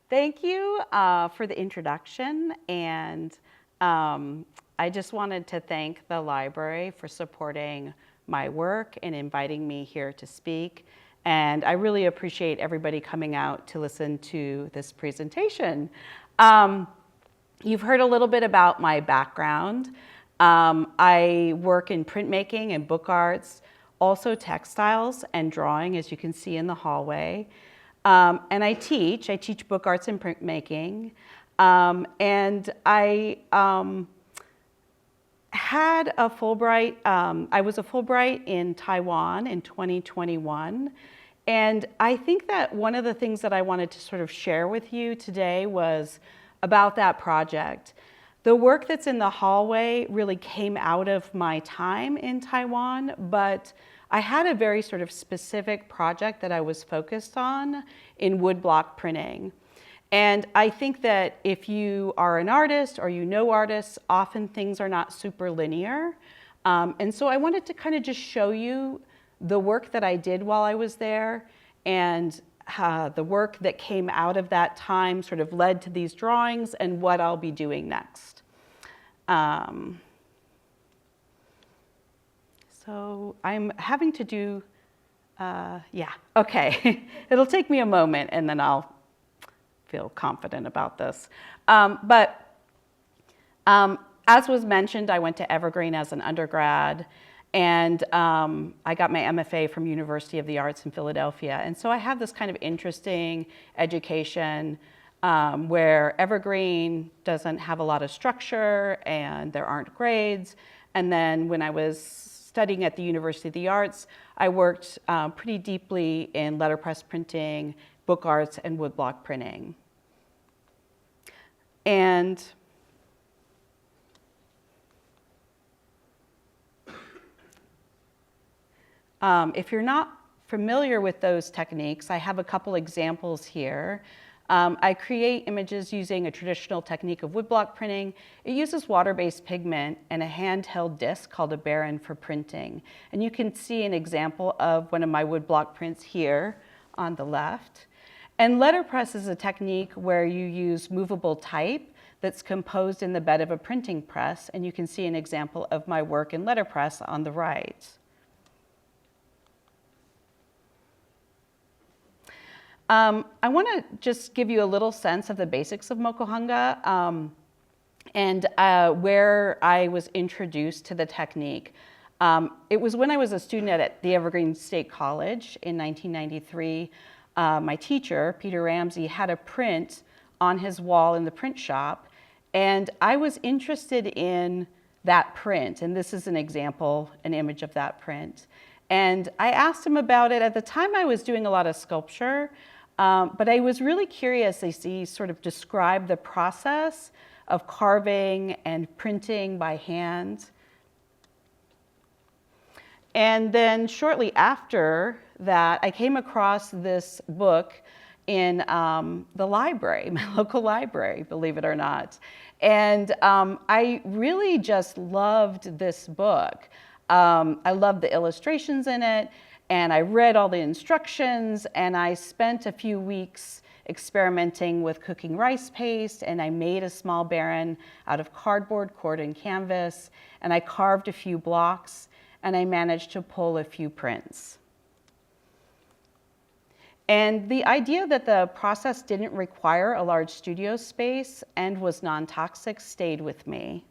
Thank you for the introduction, and I just wanted to thank the library for supporting my work and inviting me here to speak. And I really appreciate everybody coming out to listen to this presentation. You've heard a little bit about my background. I work in printmaking and book arts, also textiles and drawing, as you can see in the hallway. And I teach book arts and printmaking. And I had a Fulbright, I was a Fulbright in Taiwan in 2021. And I think that one of the things that I wanted to sort of share with you today was about that project. The work that's in the hallway really came out of my time in Taiwan, but I had a very sort of specific project that I was focused on in woodblock printing. And I think that if you are an artist or you know artists, often things are not super linear. And so I wanted to kind of just show you the work that I did while I was there, and the work that came out of that time sort of led to these drawings and what I'll be doing next. So I'm having to do, yeah, okay. It'll take me a moment and then I'll feel confident about this. As was mentioned, I went to Evergreen as an undergrad, and I got my MFA from University of the Arts in Philadelphia. And so I have this kind of interesting education where Evergreen doesn't have a lot of structure and there aren't grades. And then when I was studying at the University of the Arts, I worked pretty deeply in letterpress printing, book arts, and woodblock printing. And if you're not familiar with those techniques, I have a couple examples here. I create images using a traditional technique of woodblock printing. It uses water-based pigment and a handheld disc called a baron for printing. And you can see an example of one of my woodblock prints here on the left. And letterpress is a technique where you use movable type that's composed in the bed of a printing press. And you can see an example of my work in letterpress on the right. I want to just give you a little sense of the basics of mokuhanga and where I was introduced to the technique. It was when I was a student at the Evergreen State College in 1993. My teacher, Peter Ramsey, had a print on his wall in the print shop, and I was interested in that print. And this is an example, an image of that print. And I asked him about it. At the time, I was doing a lot of sculpture. But I was really curious as he sort of described the process of carving and printing by hand. And then shortly after that, I came across this book in the library, my local library, believe it or not. And I really just loved this book. I loved the illustrations in it. And I read all the instructions, and I spent a few weeks experimenting with cooking rice paste, and I made a small baron out of cardboard, cord, and canvas, and I carved a few blocks, and I managed to pull a few prints. And the idea that the process didn't require a large studio space and was non-toxic stayed with me.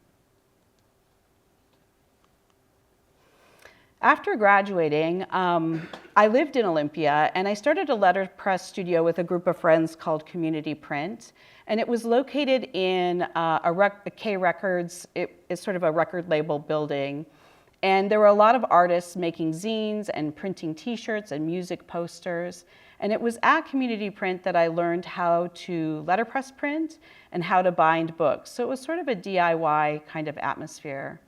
After graduating, I lived in Olympia, and I started a letterpress studio with a group of friends called Community Print. And it was located in a K Records. It's sort of a record label building. And there were a lot of artists making zines and printing t-shirts and music posters. And it was at Community Print that I learned how to letterpress print and how to bind books. So it was sort of a DIY kind of atmosphere.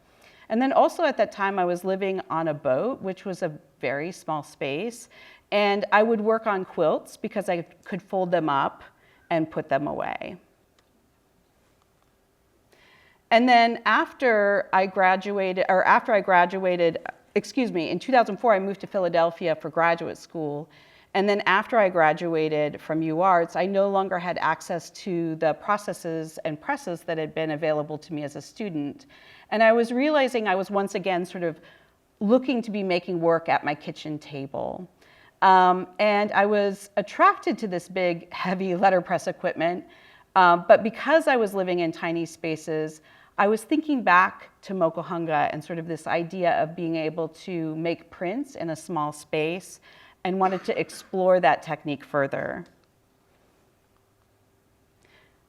And then also at that time, I was living on a boat, which was a very small space. And I would work on quilts because I could fold them up and put them away. And then after I graduated, in 2004, I moved to Philadelphia for graduate school. And then after I graduated from UArts, I no longer had access to the processes and presses that had been available to me as a student. And I was realizing I was once again sort of looking to be making work at my kitchen table. And I was attracted to this big, heavy letterpress equipment. But because I was living in tiny spaces, I was thinking back to mokuhanga and sort of this idea of being able to make prints in a small space, and wanted to explore that technique further.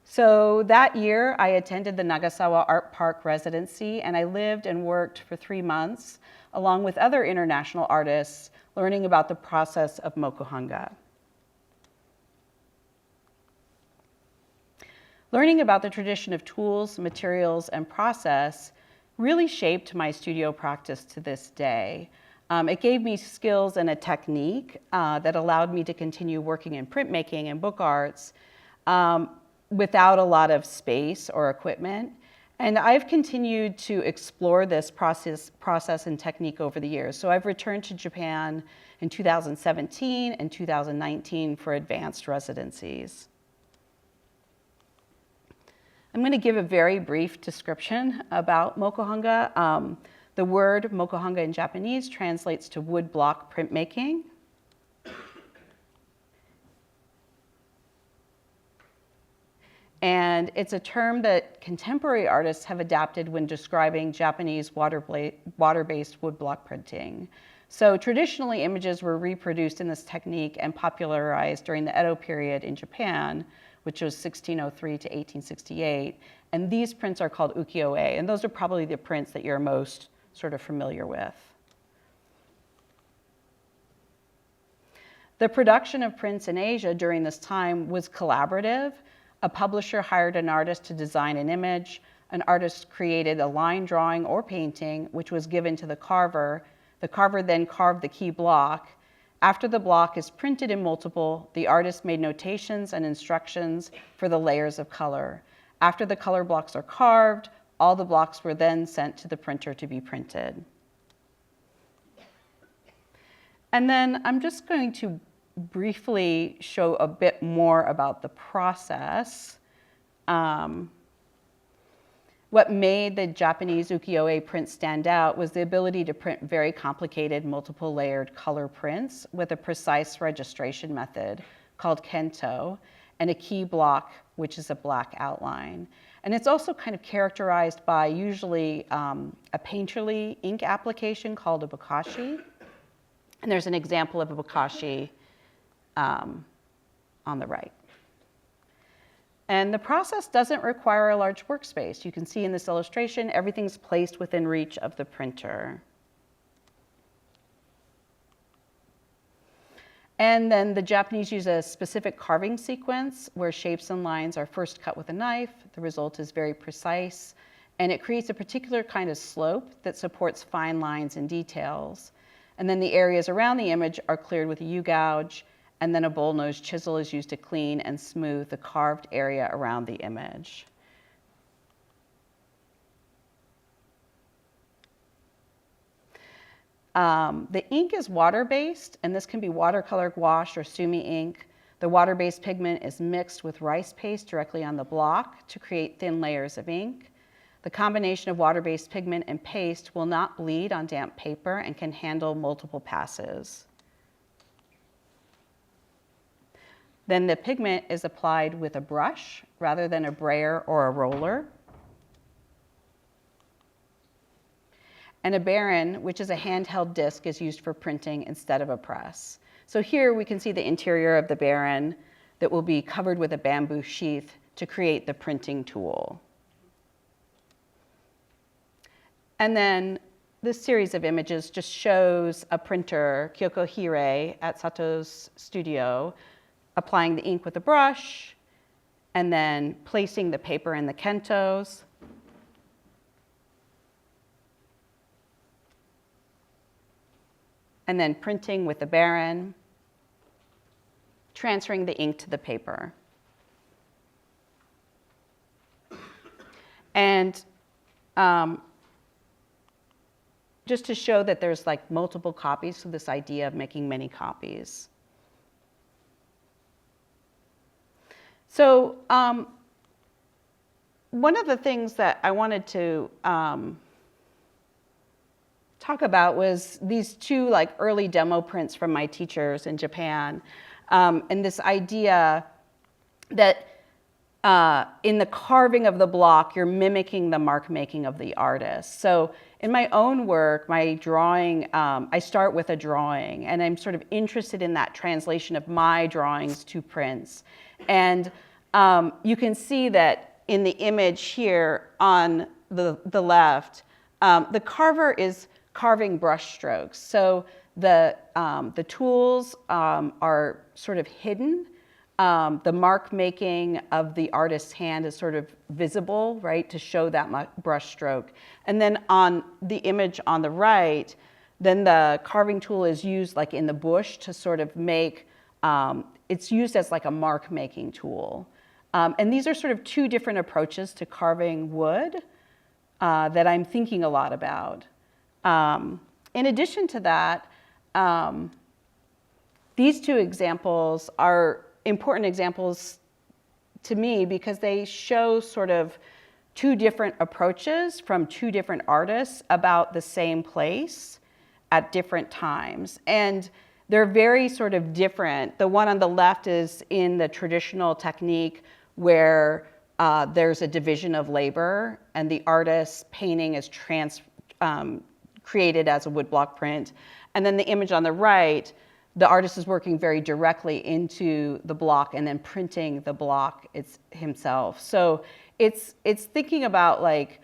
So that year, I attended the Nagasawa Art Park residency, and I lived and worked for 3 months, along with other international artists, learning about the process of mokuhanga. Learning about the tradition of tools, materials, and process really shaped my studio practice to this day. It gave me skills and a technique that allowed me to continue working in printmaking and book arts without a lot of space or equipment. And I've continued to explore this process and technique over the years. So I've returned to Japan in 2017 and 2019 for advanced residencies. I'm going to give a very brief description about mokuhanga. The word mokuhanga in Japanese translates to woodblock printmaking. And it's a term that contemporary artists have adapted when describing Japanese water-based woodblock printing. So traditionally, images were reproduced in this technique and popularized during the Edo period in Japan, which was 1603 to 1868. And these prints are called ukiyo-e, and those are probably the prints that you're most sort of familiar with. The production of prints in Asia during this time was collaborative. A publisher hired an artist to design an image. An artist created a line drawing or painting, which was given to the carver. The carver then carved the key block. After the block is printed in multiple, the artist made notations and instructions for the layers of color. After the color blocks are carved, all the blocks were then sent to the printer to be printed. And then I'm just going to briefly show a bit more about the process. What made the Japanese ukiyo-e print stand out was the ability to print very complicated, multiple layered color prints with a precise registration method called kento, and a key block, which is a black outline. And it's also kind of characterized by usually a painterly ink application called a bokashi. And there's an example of a bokashi on the right. And the process doesn't require a large workspace. You can see in this illustration, everything's placed within reach of the printer. And then the Japanese use a specific carving sequence where shapes and lines are first cut with a knife. The result is very precise, and it creates a particular kind of slope that supports fine lines and details. And then the areas around the image are cleared with a U-gouge, and then a bull-nosed chisel is used to clean and smooth the carved area around the image. The ink is water-based, and this can be watercolor gouache or sumi ink. The water-based pigment is mixed with rice paste directly on the block to create thin layers of ink. The combination of water-based pigment and paste will not bleed on damp paper and can handle multiple passes. Then the pigment is applied with a brush rather than a brayer or a roller. And a baren, which is a handheld disc, is used for printing instead of a press. So here we can see the interior of the baren that will be covered with a bamboo sheath to create the printing tool. And then this series of images just shows a printer, Kyoko Hire, at Sato's studio, applying the ink with a brush, and then placing the paper in the kentos. And then printing with the baren, transferring the ink to the paper. And just to show that there's like multiple copies, so this idea of making many copies. So one of the things that I wanted to talk about was these two like early demo prints from my teachers in Japan, and this idea that in the carving of the block, you're mimicking the mark making of the artist. So in my own work, my drawing, I start with a drawing, and I'm sort of interested in that translation of my drawings to prints. And you can see that in the image here on the left, the carver is carving brush strokes. So the tools are sort of hidden. The mark making of the artist's hand is sort of visible, right, to show that brush stroke. And then on the image on the right, then the carving tool is used like in the bush to sort of make, it's used as like a mark making tool. And these are sort of two different approaches to carving wood that I'm thinking a lot about. In addition to that, these two examples are important examples to me because they show sort of two different approaches from two different artists about the same place at different times. And they're very sort of different. The one on the left is in the traditional technique where there's a division of labor and the artist's painting is created as a woodblock print. And then the image on the right, the artist is working very directly into the block and then printing the block himself. So it's thinking about like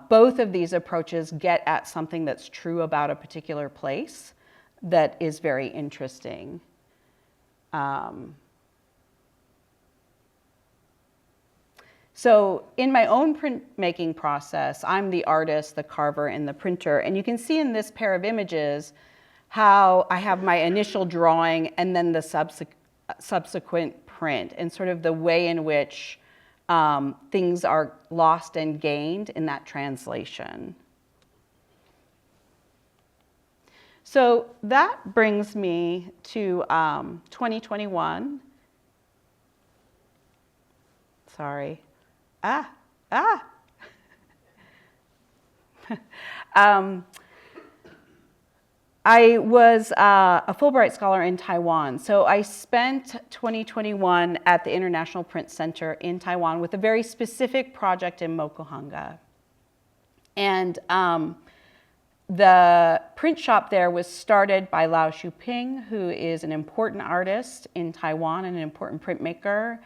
both of these approaches get at something that's true about a particular place that is very interesting. So in my own printmaking process, I'm the artist, the carver, and the printer. And you can see in this pair of images how I have my initial drawing and then the subsequent print and sort of the way in which things are lost and gained in that translation. So that brings me to 2021. Sorry. I was a Fulbright Scholar in Taiwan. So I spent 2021 at the International Print Center in Taiwan with a very specific project in mokuhanga. And the print shop there was started by Lao Shuping, who is an important artist in Taiwan and an important printmaker.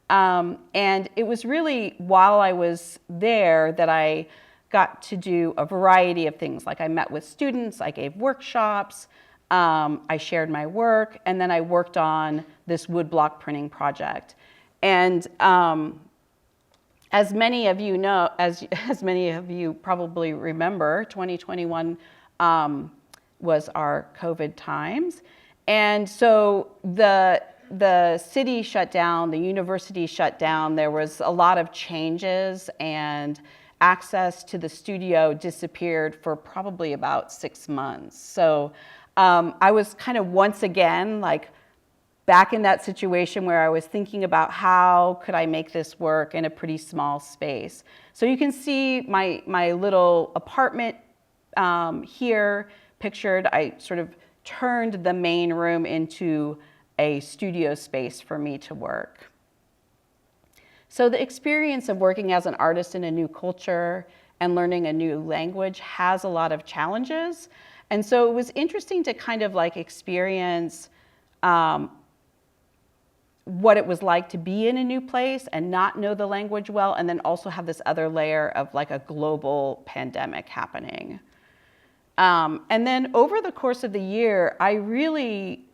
And it was really while I was there that I got to do a variety of things. Like I met with students, I gave workshops, I shared my work, and then I worked on this woodblock printing project. And as many of you know, as many of you probably remember, 2021 was our COVID times. And so the city shut down, the university shut down, there was a lot of changes, and access to the studio disappeared for probably about 6 months. So I was kind of once again like back in that situation where I was thinking about how could I make this work in a pretty small space. So you can see my little apartment here pictured. I sort of turned the main room into a studio space for me to work. So the experience of working as an artist in a new culture and learning a new language has a lot of challenges. And so it was interesting to kind of like experience what it was like to be in a new place and not know the language well, and then also have this other layer of like a global pandemic happening. And then over the course of the year, I really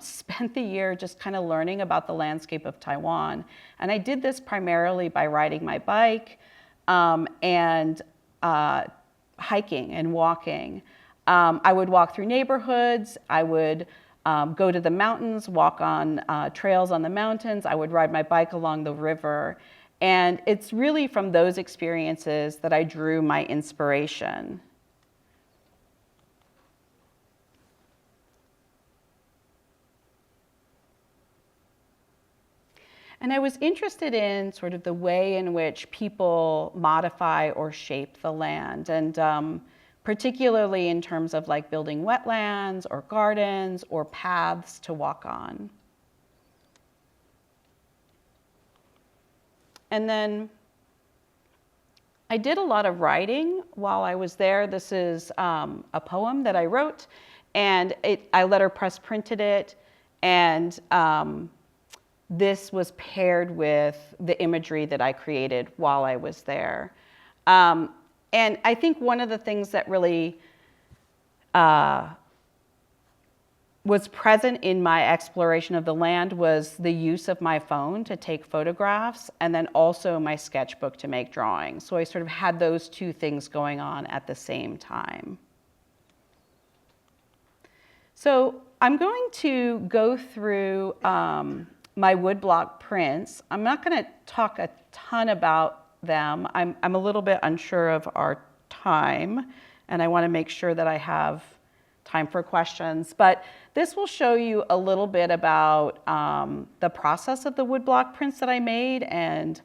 spent the year just kind of learning about the landscape of Taiwan. And I did this primarily by riding my bike and hiking and walking. I would walk through neighborhoods. I would go to the mountains, walk on trails on the mountains. I would ride my bike along the river. And it's really from those experiences that I drew my inspiration. And I was interested in sort of the way in which people modify or shape the land, and particularly in terms of like building wetlands or gardens or paths to walk on. And then I did a lot of writing while I was there. This is a poem that I wrote, and I letterpress printed it, and this was paired with the imagery that I created while I was there. And I think one of the things that really was present in my exploration of the land was the use of my phone to take photographs, and then also my sketchbook to make drawings. So I sort of had those two things going on at the same time. So I'm going to go through my woodblock prints. I'm not going to talk a ton about them. I'm a little bit unsure of our time, and I want to make sure that I have time for questions. But this will show you a little bit about the process of the woodblock prints that I made and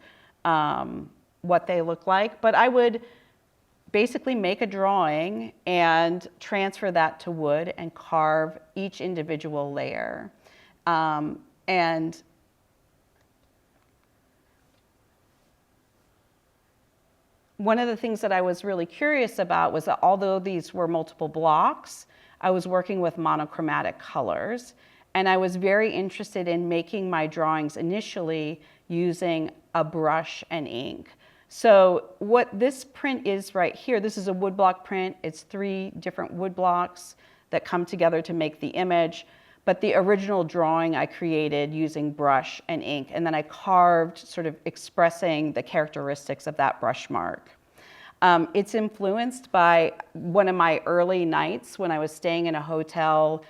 what they look like. But I would basically make a drawing and transfer that to wood and carve each individual layer. And one of the things that I was really curious about was that although these were multiple blocks, I was working with monochromatic colors, and I was very interested in making my drawings initially using a brush and ink. So what this print is right here, this is a woodblock print. It's 3 different wood blocks that come together to make the image. But the original drawing I created using brush and ink, and then I carved, sort of expressing the characteristics of that brush mark. It's influenced by one of my early nights when I was staying in a hotel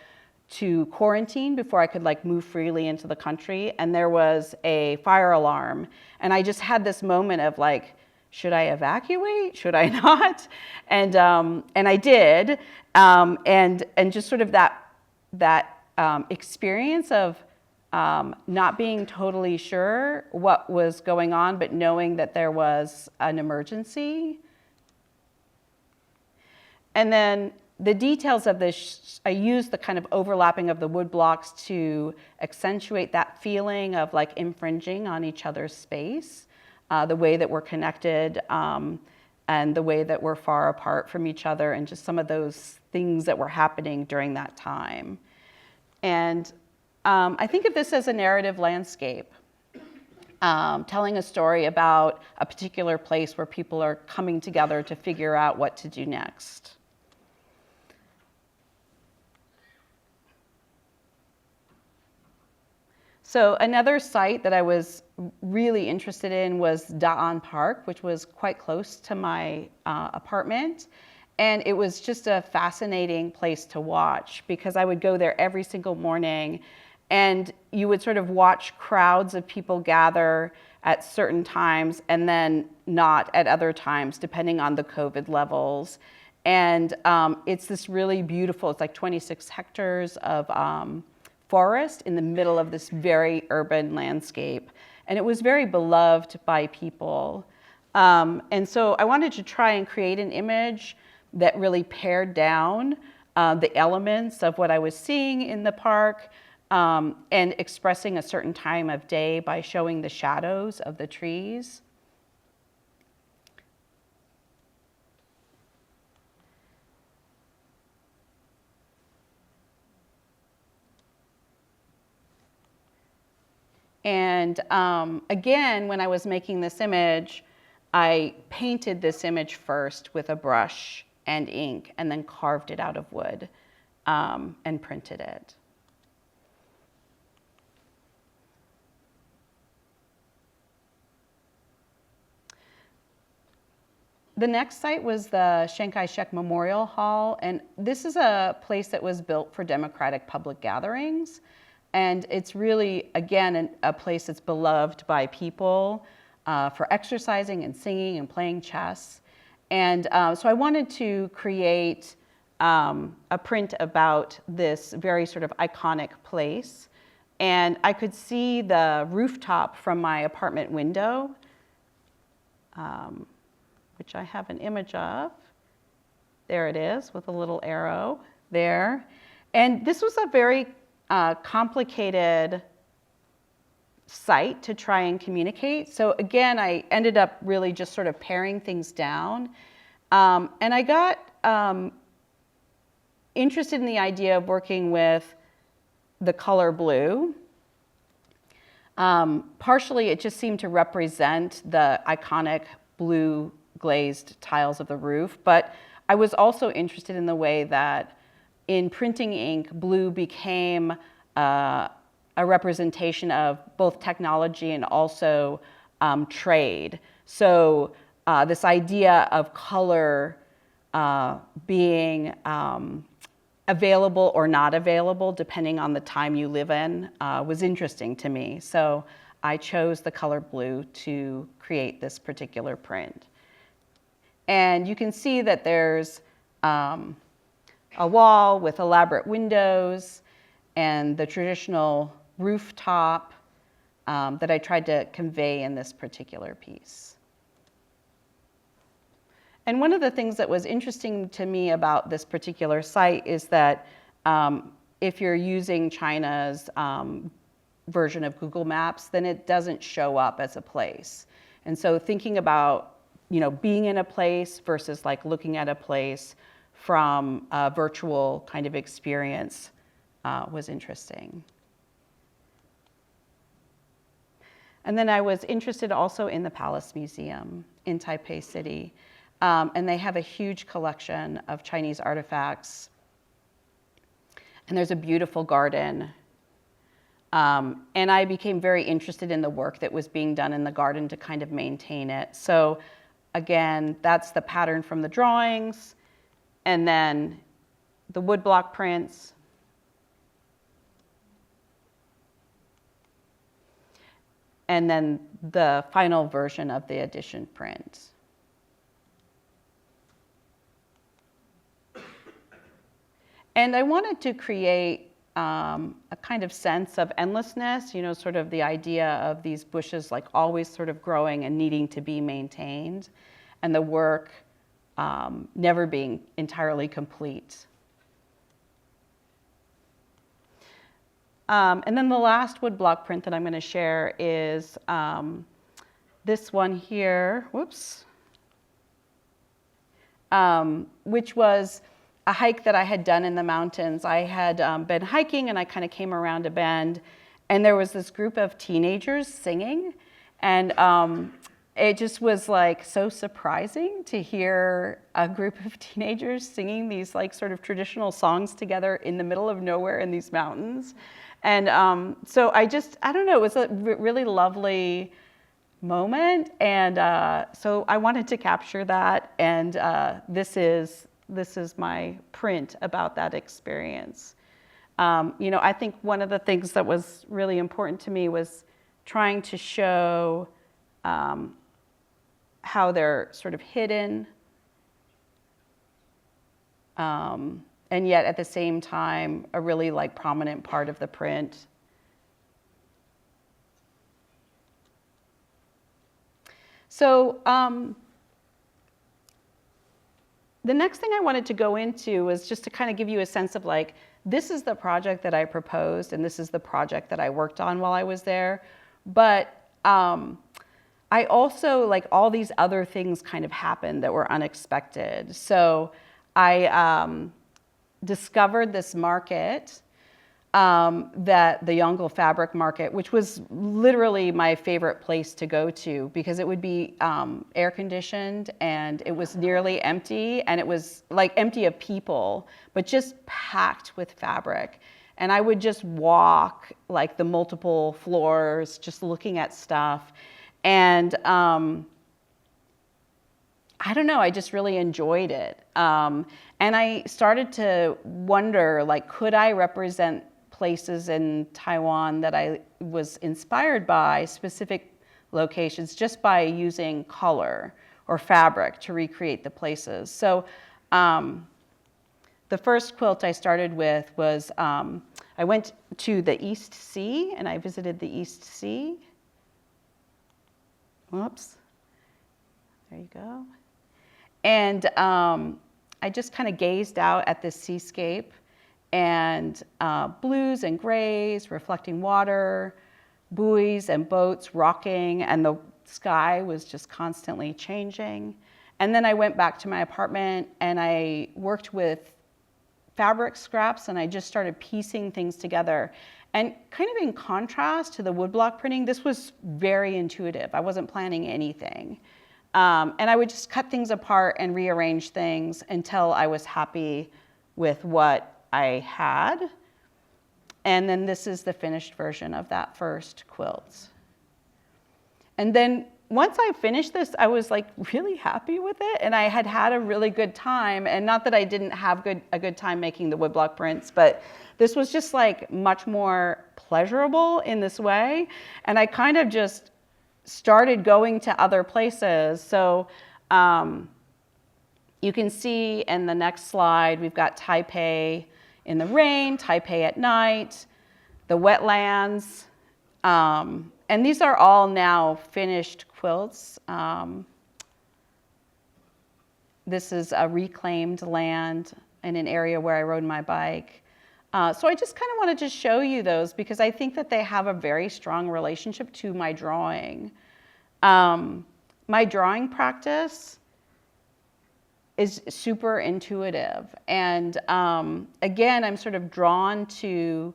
to quarantine before I could like move freely into the country, and there was a fire alarm, and I just had this moment of like, should I evacuate? Should I not? And I did, and just sort of that experience of not being totally sure what was going on, but knowing that there was an emergency. And then the details of this, I used the kind of overlapping of the wood blocks to accentuate that feeling of like infringing on each other's space, the way that we're connected, and the way that we're far apart from each other, and just some of those things that were happening during that time. And I think of this as a narrative landscape, telling a story about a particular place where people are coming together to figure out what to do next. So another site that I was really interested in was Da'an Park, which was quite close to my apartment. And it was just a fascinating place to watch because I would go there every single morning, and you would sort of watch crowds of people gather at certain times and then not at other times, depending on the COVID levels. And it's this really beautiful, it's like 26 hectares of forest in the middle of this very urban landscape. And it was very beloved by people. And so I wanted to try and create an image that really pared down the elements of what I was seeing in the park, and expressing a certain time of day by showing the shadows of the trees. And again, when I was making this image, I painted this image first with a brush and ink, and then carved it out of wood and printed it. The next site was the Chiang Kai-shek Memorial Hall, and this is a place that was built for democratic public gatherings. And it's really, again, a place that's beloved by people for exercising and singing and playing chess. And so I wanted to create a print about this very sort of iconic place. And I could see the rooftop from my apartment window, which I have an image of. There it is with a little arrow there. And this was a very complicated site to try and communicate. So again, I ended up really just sort of paring things down. And I got interested in the idea of working with the color blue. Partially, it just seemed to represent the iconic blue glazed tiles of the roof, but I was also interested in the way that in printing ink, blue became a representation of both technology and also trade. So this idea of color being available or not available, depending on the time you live in, was interesting to me. So I chose the color blue to create this particular print. And you can see that there's a wall with elaborate windows and the traditional rooftop that I tried to convey in this particular piece. And one of the things that was interesting to me about this particular site is that if you're using China's version of Google Maps, then it doesn't show up as a place. And so thinking about, being in a place versus like looking at a place from a virtual kind of experience was interesting. And then I was interested also in the Palace Museum in Taipei City. And they have a huge collection of Chinese artifacts. And there's a beautiful garden. And I became very interested in the work that was being done in the garden to kind of maintain it. So again, that's the pattern from the drawings. And then the woodblock prints. And then the final version of the edition print. And I wanted to create a kind of sense of endlessness, sort of the idea of these bushes like always sort of growing and needing to be maintained, and the work never being entirely complete. And then the last woodblock print that I'm going to share is this one here, which was a hike that I had done in the mountains. I had been hiking and I kind of came around a bend and there was this group of teenagers singing, and it just was like so surprising to hear a group of teenagers singing these like sort of traditional songs together in the middle of nowhere in these mountains. And so I don't know, it was a really lovely moment, and so I wanted to capture that, and this is my print about that experience. I think one of the things that was really important to me was trying to show how they're sort of hidden, and yet at the same time, a really like prominent part of the print. So the next thing I wanted to go into was just to kind of give you a sense of like, this is the project that I proposed and this is the project that I worked on while I was there. But I also, like, all these other things kind of happened that were unexpected. So I discovered this market, that the Yongle Fabric Market, which was literally my favorite place to go to because it would be air conditioned and it was nearly empty, and it was like empty of people, but just packed with fabric. And I would just walk like the multiple floors, just looking at stuff. And I don't know, I just really enjoyed it. And I started to wonder, like, could I represent places in Taiwan that I was inspired by, specific locations, just by using color or fabric to recreate the places. So the first quilt I started with was a I went to the East Sea, and I visited the East Sea. Whoops. There you go. And I just kind of gazed out at this seascape, and blues and grays, reflecting water, buoys and boats rocking, and the sky was just constantly changing. And then I went back to my apartment, and I worked with fabric scraps, and I just started piecing things together. And kind of in contrast to the woodblock printing, this was very intuitive. I wasn't planning anything. And I would just cut things apart and rearrange things until I was happy with what I had. And then this is the finished version of that first quilt. And then once I finished this, I was like really happy with it, and I had had a really good time. And not that I didn't have a good time making the woodblock prints, but this was just like much more pleasurable in this way. And I kind of just started going to other places. So you can see in the next slide, we've got Taipei in the rain, Taipei at night, the wetlands. And these are all now finished quilts. This is a reclaimed land in an area where I rode my bike. So I just kind of wanted to show you those because I think that they have a very strong relationship to my drawing. My drawing practice is super intuitive. And again, I'm sort of drawn to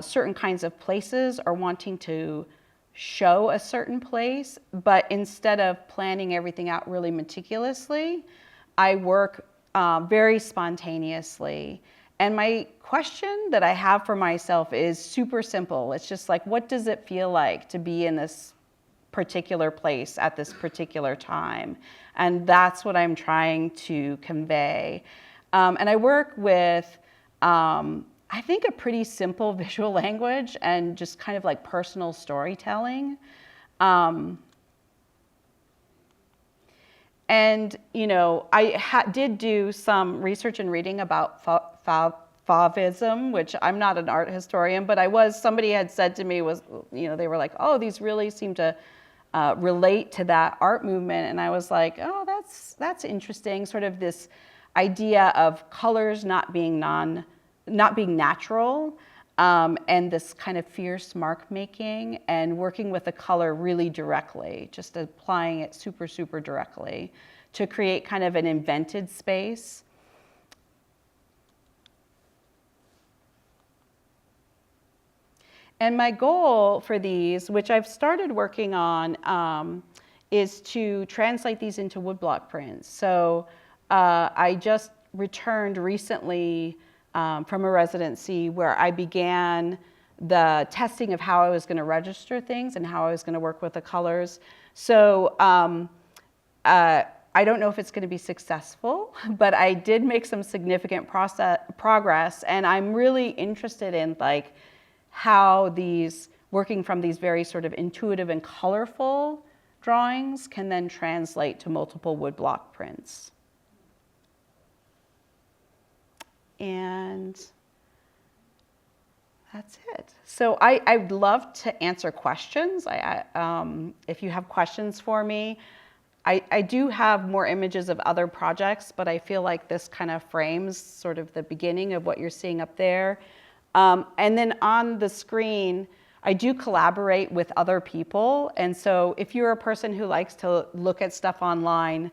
certain kinds of places or wanting to show a certain place, but instead of planning everything out really meticulously, I work very spontaneously. And my question that I have for myself is super simple. It's just like, what does it feel like to be in this particular place at this particular time? And that's what I'm trying to convey. And I work with, I think, a pretty simple visual language and just kind of like personal storytelling. And, you know, I did do some research and reading about Fauvism, which I'm not an art historian, but somebody had said to me they were like, oh, these really seem to relate to that art movement. And I was like, oh, that's interesting. Sort of this idea of colors not being natural, and this kind of fierce mark making and working with the color really directly, just applying it super, super directly to create kind of an invented space. And my goal for these, which I've started working on, is to translate these into woodblock prints. So I just returned recently from a residency where I began the testing of how I was going to register things and how I was going to work with the colors. So I don't know if it's going to be successful, but I did make some significant progress, and I'm really interested in like how working from these very sort of intuitive and colorful drawings can then translate to multiple woodblock prints. And that's it. So I'd love to answer questions. If you have questions for me, I do have more images of other projects, but I feel like this kind of frames sort of the beginning of what you're seeing up there. And then on the screen, I do collaborate with other people. And so if you're a person who likes to look at stuff online,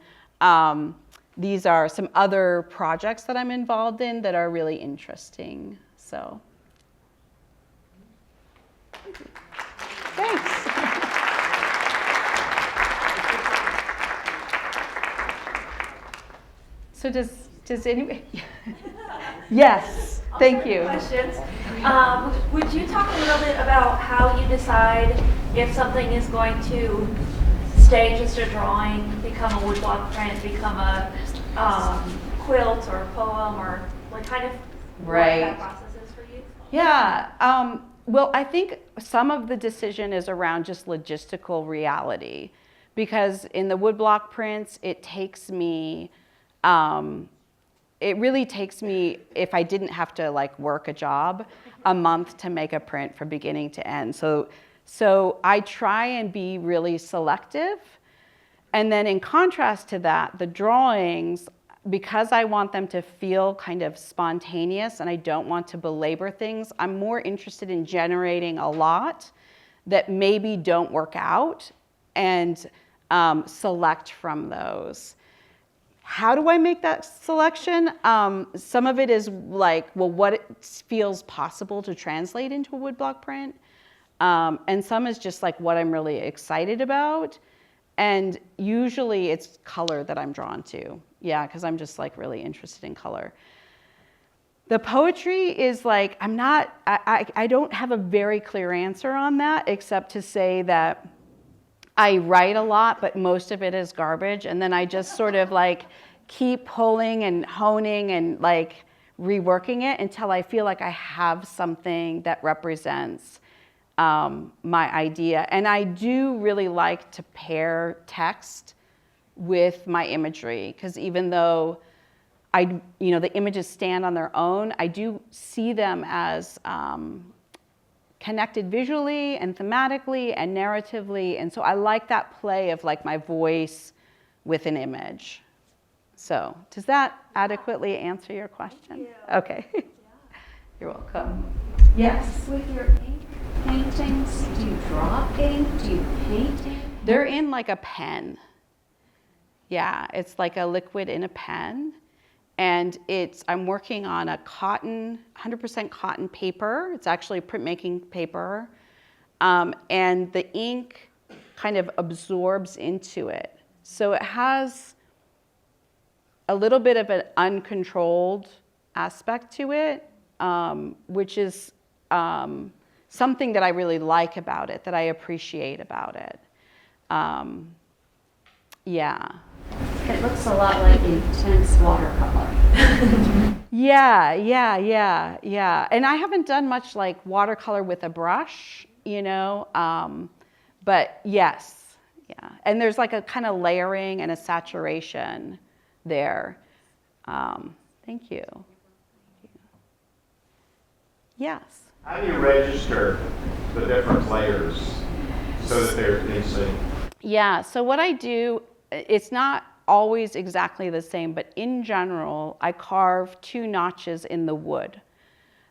these are some other projects that I'm involved in that are really interesting. So, thanks. So does anybody? Yes, thank you. Questions. Would you talk a little bit about how you decide if something is going to stay just a drawing, become a woodblock print, become a quilt or a poem, or like kind of right. What that process is for you? Yeah. Well, I think some of the decision is around just logistical reality, because in the woodblock prints, it takes me it really takes me, if I didn't have to like work a job, a month to make a print from beginning to end. So I try and be really selective. And then in contrast to that, the drawings, because I want them to feel kind of spontaneous and I don't want to belabor things, I'm more interested in generating a lot that maybe don't work out and select from those. How do I make that selection? Some of it is like, well, what it feels possible to translate into a woodblock print. And some is just like what I'm really excited about. And usually it's color that I'm drawn to. Yeah, because I'm just like really interested in color. The poetry is like, I don't have a very clear answer on that, except to say that I write a lot, but most of it is garbage. And then I just sort of like keep pulling and honing and like reworking it until I feel like I have something that represents my idea. And I do really like to pair text with my imagery, because even though the images stand on their own, I do see them as connected visually and thematically and narratively. And so I like that play of like my voice with an image. So does that adequately answer your question? Yeah. Okay. Yeah. You're welcome. Yes, with your ink paintings, do you drop ink? Do you paint ink? They're in like a pen. Yeah, it's like a liquid in a pen. And I'm working on a 100% cotton paper. It's actually printmaking paper. And the ink kind of absorbs into it. So it has a little bit of an uncontrolled aspect to it, which is something that I really like about it, that I appreciate about it. Yeah. It looks a lot like intense watercolor. Yeah. And I haven't done much like watercolor with a brush, but yes, yeah. And there's like a kind of layering and a saturation there. Thank you. Yes. How do you register the different layers so that they're in sync? Yeah, so what I do, it's not always exactly the same, but in general, I carve 2 notches in the wood.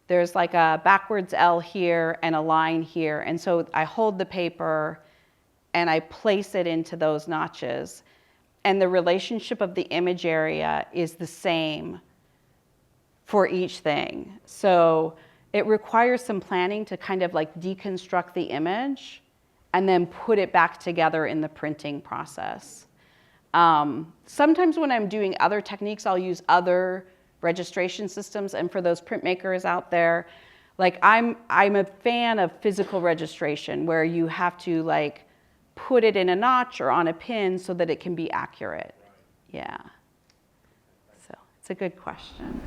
There's like a backwards L here and a line here. And so I hold the paper and I place it into those notches. And the relationship of the image area is the same for each thing. So it requires some planning to kind of like deconstruct the image and then put it back together in the printing process. Sometimes when I'm doing other techniques, I'll use other registration systems. And for those printmakers out there, like I'm a fan of physical registration, where you have to like put it in a notch or on a pin so that it can be accurate. Yeah. So it's a good question.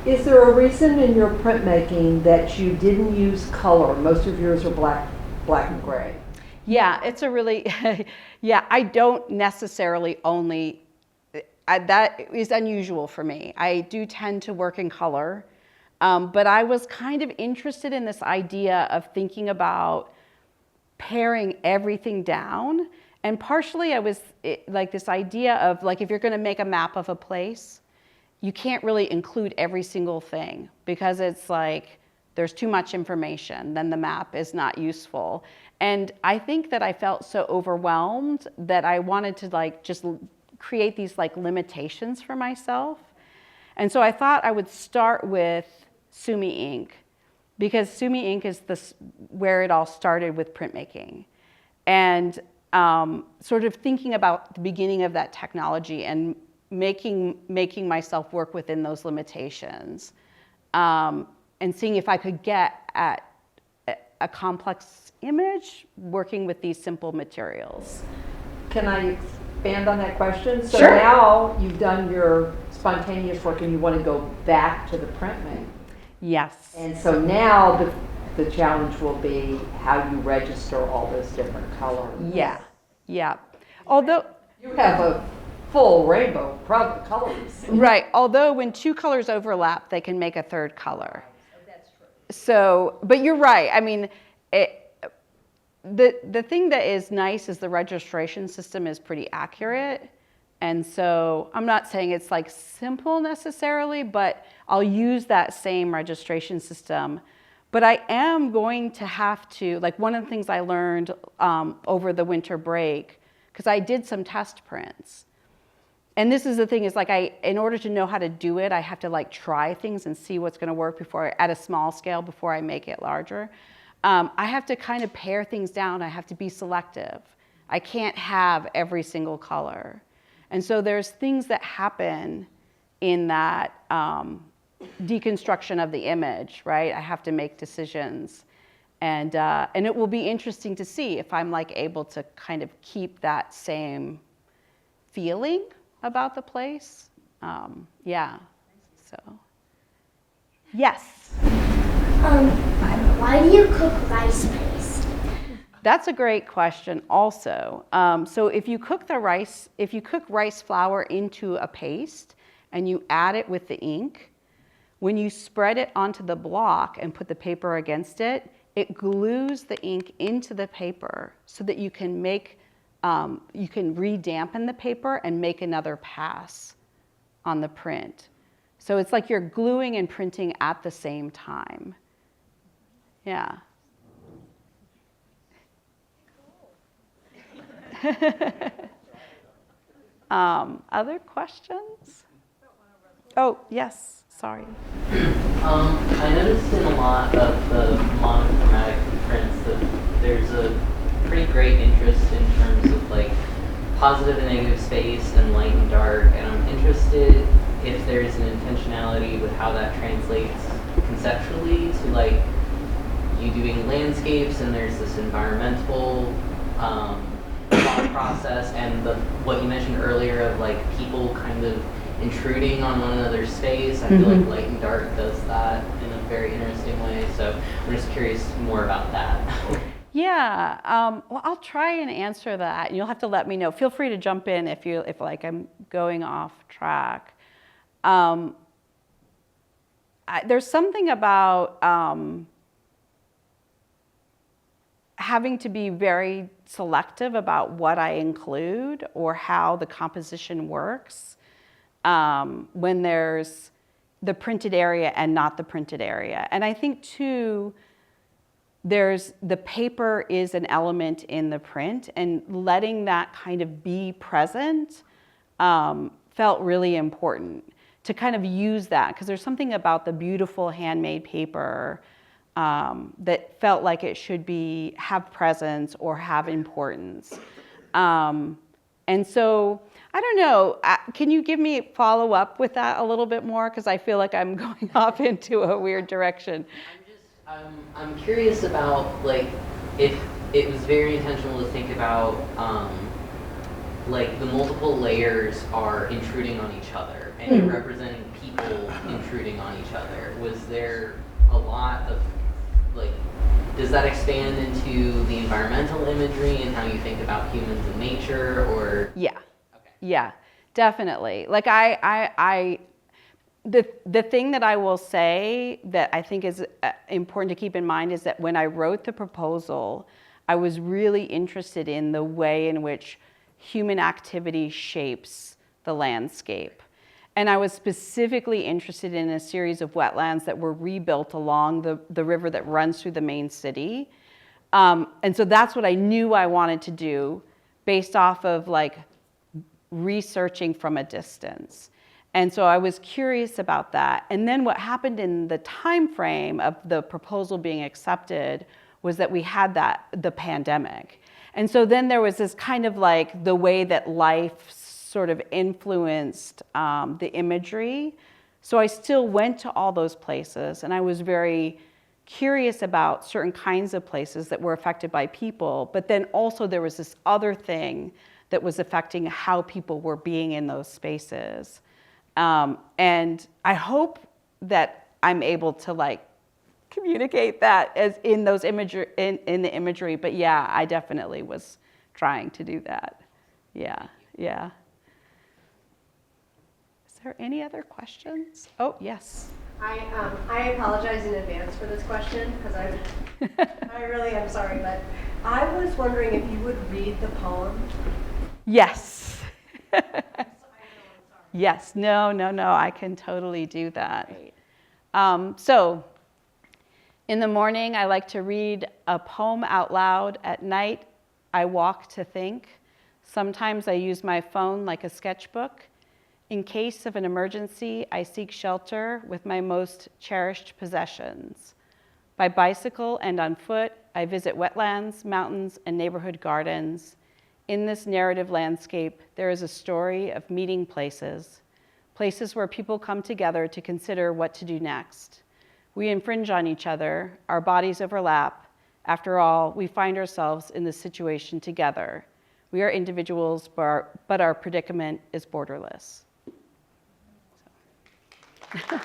Is there a reason in your printmaking that you didn't use color? Most of yours are black and gray. Yeah, it's a really, I don't necessarily only, that is unusual for me. I do tend to work in color, but I was kind of interested in this idea of thinking about paring everything down. And partially I was like this idea of like, if you're gonna make a map of a place, you can't really include every single thing, because it's like, there's too much information, then the map is not useful. And I think that I felt so overwhelmed that I wanted to like just create these like limitations for myself. And so I thought I would start with Sumi ink, because Sumi ink is where it all started with printmaking. And sort of thinking about the beginning of that technology and making myself work within those limitations, and seeing if I could get at a complex image working with these simple materials. Can I expand on that question? So Sure. Now you've done your spontaneous work and you want to go back to the printmaking. Yes. And so now the challenge will be how you register all those different colors. Yeah. Although, You have a full rainbow colors. Right, although when two colors overlap, they can make a third color. So, but you're right. I mean, the thing that is nice is the registration system is pretty accurate. And so I'm not saying it's like simple necessarily, but I'll use that same registration system. But I am going to have to, like one of the things I learned over the winter break, because I did some test prints. And this is the thing is like in order to know how to do it, I have to like try things and see what's going to work at a small scale before I make it larger. I have to kind of pare things down. I have to be selective. I can't have every single color. And so there's things that happen in that deconstruction of the image, right? I have to make decisions. And it will be interesting to see if I'm like able to kind of keep that same feeling about the place. Yeah, so, yes. Why do you cook rice paste? That's a great question also. So if you cook rice flour into a paste and you add it with the ink, when you spread it onto the block and put the paper against it, it glues the ink into the paper so that you can re-dampen the paper and make another pass on the print. So it's like you're gluing and printing at the same time. Yeah. Other questions? Oh, yes, sorry. I noticed in a lot of the monochromatic prints that there's a pretty great interest in terms of like positive and negative space and light and dark, and I'm interested if there's an intentionality with how that translates conceptually to like you doing landscapes and there's this environmental thought process and what you mentioned earlier of like people kind of intruding on one another's space. I feel like light and dark does that in a very interesting way. So I'm just curious more about that. Yeah, well, I'll try and answer that, and you'll have to let me know. Feel free to jump in if like I'm going off track. There's something about having to be very selective about what I include or how the composition works when there's the printed area and not the printed area. And I think too, the paper is an element in the print, and letting that kind of be present felt really important to kind of use that, because there's something about the beautiful handmade paper that felt like it should have presence or have importance. And so, I don't know, can you give me follow up with that a little bit more? Because I feel like I'm going off into a weird direction. I'm curious about like if it was very intentional to think about like the multiple layers are intruding on each other and you're representing people intruding on each other. Was there a lot of like, does that expand into the environmental imagery and how you think about humans and nature, or? Yeah, okay. Yeah, definitely. Like the thing that I will say that I think is important to keep in mind is that when I wrote the proposal, I was really interested in the way in which human activity shapes the landscape. And I was specifically interested in a series of wetlands that were rebuilt along the river that runs through the main city. And so that's what I knew I wanted to do based off of like researching from a distance. And so I was curious about that. And then what happened in the time frame of the proposal being accepted was that we had the pandemic. And so then there was this kind of like the way that life sort of influenced the imagery. So I still went to all those places, and I was very curious about certain kinds of places that were affected by people, but then also there was this other thing that was affecting how people were being in those spaces. And I hope that I'm able to like communicate that as in those imagery, in the imagery, but yeah, I definitely was trying to do that. Yeah, yeah. there any other questions? Oh, yes. I apologize in advance for this question because I really am sorry, but I was wondering if you would read the poem. Yes. Yes, no, I can totally do that. So in the morning, I like to read a poem out loud. At night, I walk to think. Sometimes I use my phone like a sketchbook. In case of an emergency, I seek shelter with my most cherished possessions. By bicycle and on foot, I visit wetlands, mountains, and neighborhood gardens. In this narrative landscape, there is a story of meeting places, places where people come together to consider what to do next. We infringe on each other, our bodies overlap. After all, we find ourselves in this situation together. We are individuals, but our predicament is borderless. So.